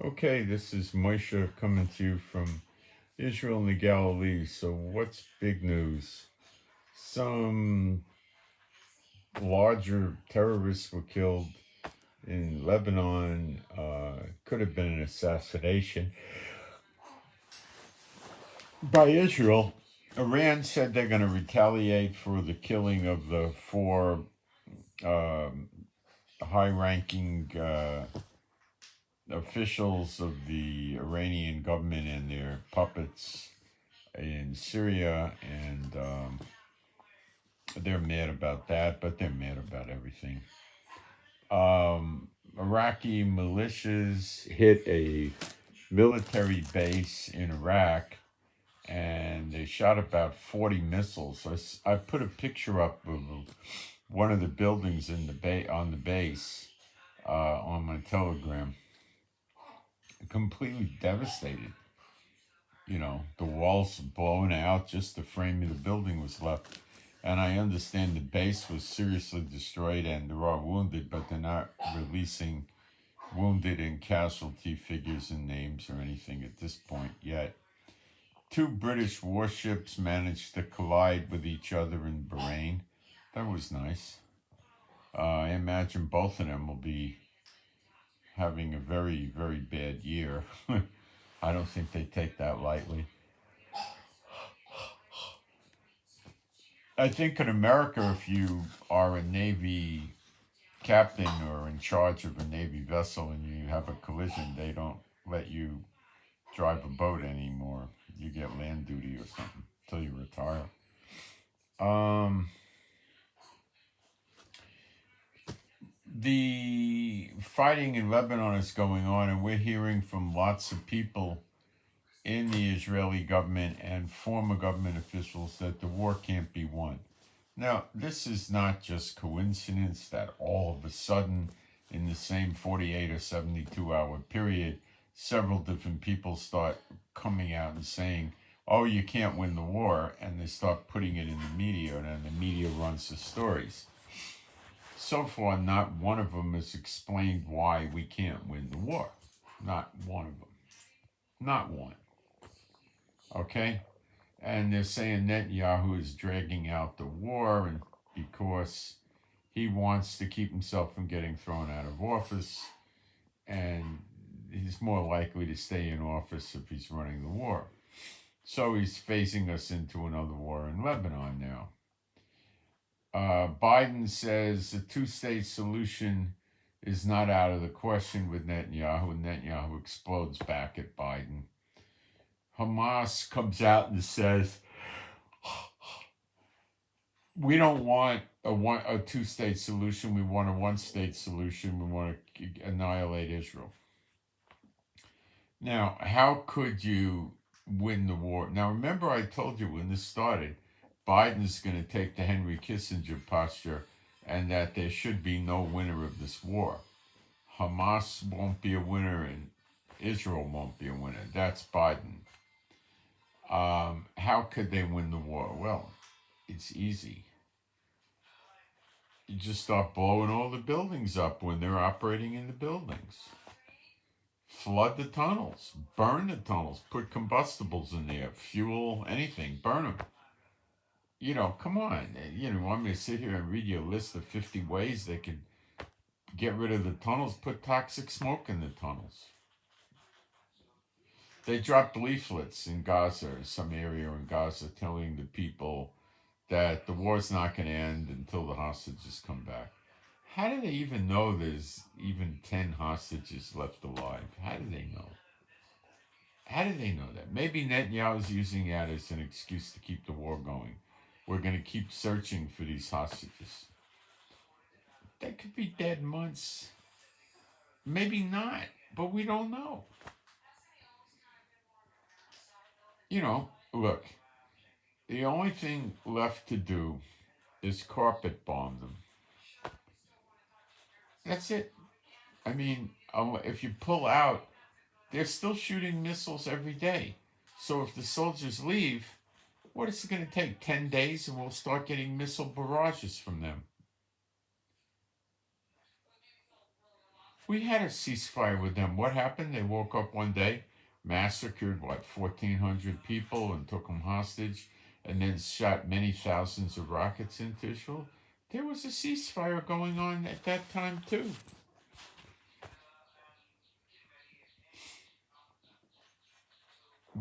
Okay, this is Moshe coming to you from Israel and the Galilee. So, what's big news? Some larger terrorists were killed in Lebanon. Could have been an assassination by Israel. Iran said they're going to retaliate for the killing of the four um high ranking officials of the Iranian government and their puppets in Syria, and they're mad about that, but they're mad about everything. Iraqi militias hit a military base in Iraq, and they shot about 40 missiles. So I put a picture up of one of the buildings in the on the base on my Telegram. Completely devastated. The walls blown out, just the frame of the building was left. And I understand the base was seriously destroyed and there are wounded, but they're not releasing wounded and casualty figures and names or anything at this point yet. Two British warships managed to collide with each other in Bahrain. That was nice. I imagine both of them will be having a very, very bad year. I don't think they take that lightly. I think in America, if you are a Navy captain or in charge of a Navy vessel and you have a collision, they don't let you drive a boat anymore. You get land duty or something until you retire. The fighting in Lebanon is going on, and we're hearing from lots of people in the Israeli government and former government officials that the war can't be won. Now, this is not just coincidence that all of a sudden, in the same 48 or 72-hour period, several different people start coming out and saying, oh, you can't win the war, and they start putting it in the media, and then the media runs the stories. So far, not one of them has explained why we can't win the war. Not one of them. Not one. Okay? And they're saying Netanyahu is dragging out the war and because he wants to keep himself from getting thrown out of office, and he's more likely to stay in office if he's running the war. So he's phasing us into another war in Lebanon now. Biden says a two-state solution is not out of the question with Netanyahu, and Netanyahu explodes back at Biden. Hamas comes out and says, we don't want a two-state solution. We want a one-state solution. We want to annihilate Israel. Now, how could you win the war? Now, remember I told you when this started, Biden's going to take the Henry Kissinger posture and that there should be no winner of this war. Hamas won't be a winner and Israel won't be a winner. That's Biden. How could they win the war? Well, it's easy. You just start blowing all the buildings up when they're operating in the buildings. Flood the tunnels, burn the tunnels, put combustibles in there, fuel, anything, burn them. Come on. Want me to sit here and read you a list of 50 ways they could get rid of the tunnels? Put toxic smoke in the tunnels. They dropped leaflets in Gaza, or some area in Gaza, telling the people that the war's not going to end until the hostages come back. How do they even know there's even 10 hostages left alive? How do they know? How do they know that? Maybe Netanyahu's using that as an excuse to keep the war going. We're going to keep searching for these hostages. They could be dead months. Maybe not, but we don't know. Look, the only thing left to do is carpet bomb them. That's it. I mean, if you pull out, they're still shooting missiles every day. So if the soldiers leave, what is it going to take? 10 days and we'll start getting missile barrages from them. We had a ceasefire with them. What happened? They woke up one day, massacred, 1,400 people and took them hostage, and then shot many thousands of rockets into Israel. There was a ceasefire going on at that time, too.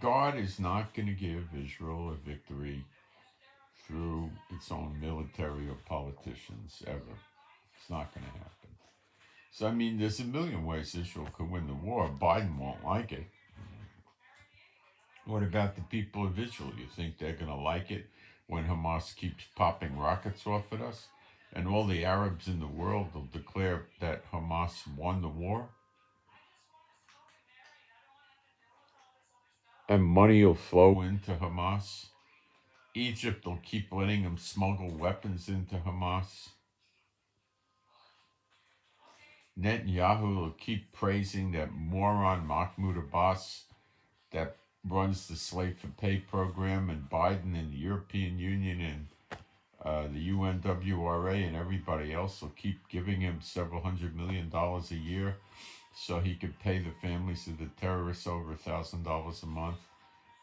God is not going to give Israel a victory through its own military or politicians, ever. It's not going to happen. So, I mean, there's a million ways Israel could win the war. Biden won't like it. What about the people of Israel? You think they're going to like it when Hamas keeps popping rockets off at us? And all the Arabs in the world will declare that Hamas won the war? And money will flow into Hamas? Egypt will keep letting them smuggle weapons into Hamas? Netanyahu will keep praising that moron Mahmoud Abbas that runs the Slave for Pay program, and Biden and the European Union and the UNWRA and everybody else will keep giving him several $100 million a year so he could pay the families of the terrorists over $1,000 a month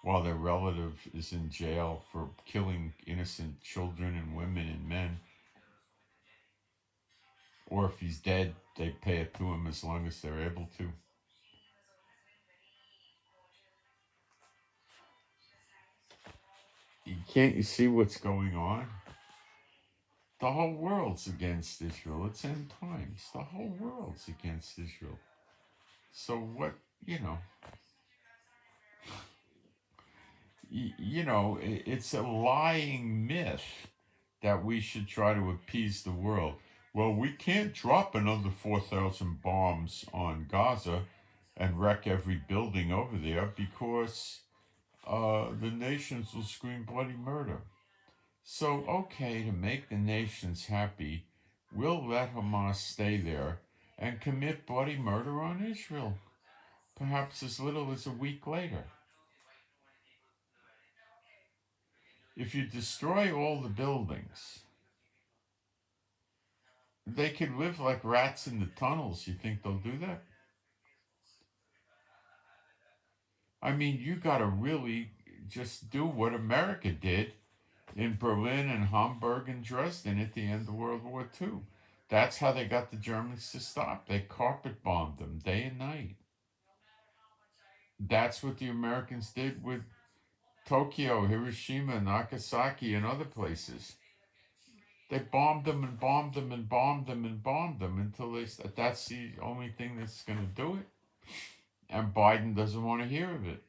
while their relative is in jail for killing innocent children and women and men. Or if he's dead, they pay it to him as long as they're able to. Can't you see what's going on? The whole world's against Israel. It's end times. The whole world's against Israel. So what, you know, it's a lying myth that we should try to appease the world. Well, we can't drop another 4,000 bombs on Gaza and wreck every building over there because the nations will scream bloody murder. So, okay, to make the nations happy, we'll let Hamas stay there and commit bloody murder on Israel, perhaps as little as a week later. If you destroy all the buildings, they could live like rats in the tunnels. You think they'll do that? I mean, you got to really just do what America did in Berlin and Hamburg and Dresden at the end of World War II. That's how they got the Germans to stop. They carpet bombed them day and night. That's what the Americans did with Tokyo, Hiroshima, Nagasaki, and other places. They bombed them and bombed them and bombed them and bombed them until that's the only thing that's going to do it. And Biden doesn't want to hear of it.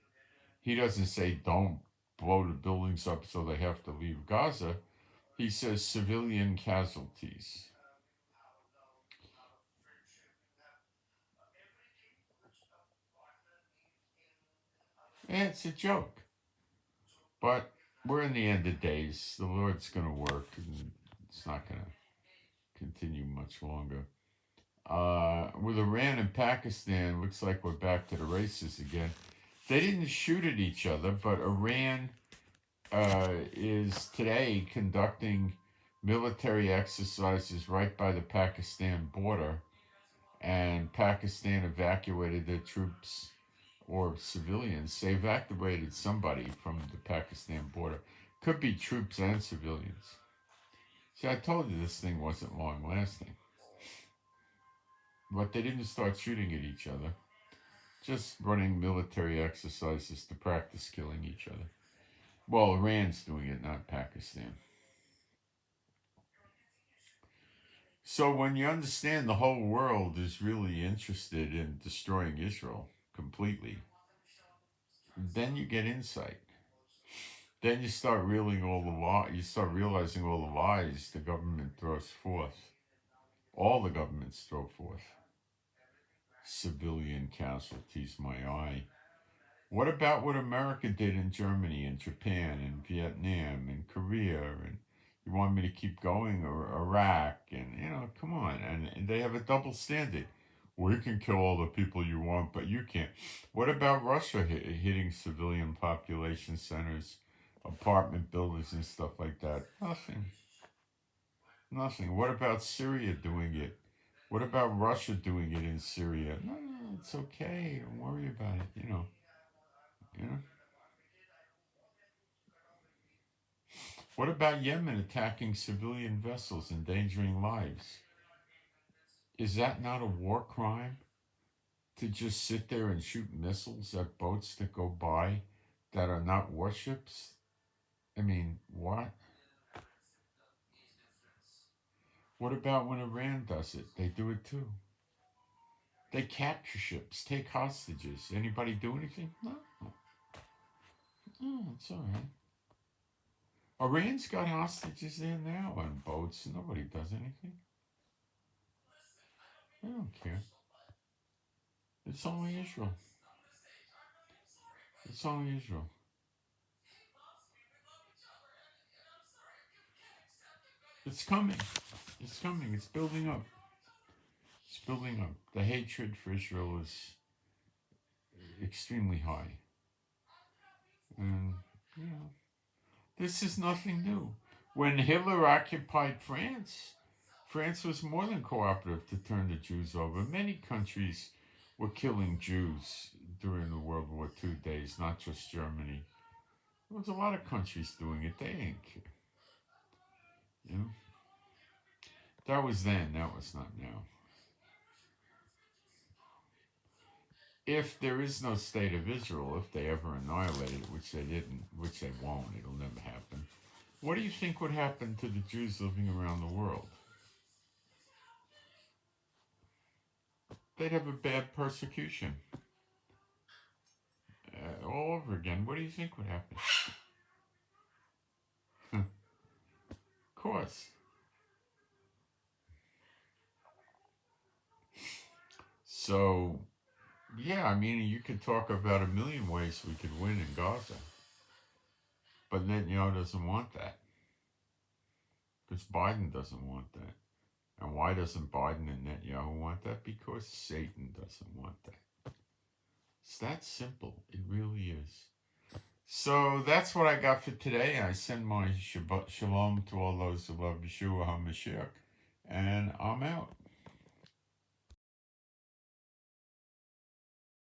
He doesn't say don't blow the buildings up so they have to leave Gaza. He says civilian casualties. And it's a joke. But we're in the end of days. The Lord's going to work, and it's not going to continue much longer. With Iran and Pakistan, looks like we're back to the races again. They didn't shoot at each other, but Iran is today conducting military exercises right by the Pakistan border, and Pakistan evacuated their troops or civilians. They evacuated somebody from the Pakistan border. Could be troops and civilians. See, I told you this thing wasn't long lasting. But they didn't start shooting at each other, just running military exercises to practice killing each other. Well, Iran's doing it, not Pakistan. So when you understand the whole world is really interested in destroying Israel completely, then you get insight. Then you start reeling all the you start realizing all the lies the government throws forth. All the governments throw forth. Civilian casualties, my eye. What about what America did in Germany and Japan and Vietnam and Korea, and you want me to keep going, or Iraq, and come on, and they have a double standard. We can kill all the people you want, but you can't. What about Russia hitting civilian population centers, apartment buildings, and stuff like that? Nothing. Nothing. What about Syria doing it What about Russia doing it in Syria? No, it's okay. Don't worry about it. You know. What about Yemen attacking civilian vessels, endangering lives? Is that not a war crime to just sit there and shoot missiles at boats that go by that are not warships? I mean, what? What about when Iran does it? They do it too. They capture ships, take hostages. Anybody do anything? No. Oh, it's all right. Iran's got hostages there now on boats. Nobody does anything. They don't care. It's only Israel. It's only Israel. It's coming. It's coming. It's building up. It's building up. The hatred for Israel is extremely high. And, you know, this is nothing new. When Hitler occupied France, France was more than cooperative to turn the Jews over. Many countries were killing Jews during the World War II days, not just Germany. There was a lot of countries doing it. They didn't care. You know? That was then. That was not now. If there is no state of Israel, if they ever annihilated it, which they didn't, which they won't, it'll never happen. What do you think would happen to the Jews living around the world? They'd have a bad persecution all over again. What do you think would happen? Of course. So, yeah, I mean, you could talk about a million ways we could win in Gaza. But Netanyahu doesn't want that. Because Biden doesn't want that. And why doesn't Biden and Netanyahu want that? Because Satan doesn't want that. It's that simple. It really is. So that's what I got for today. I send my shalom to all those who love Yeshua HaMashiach. And I'm out.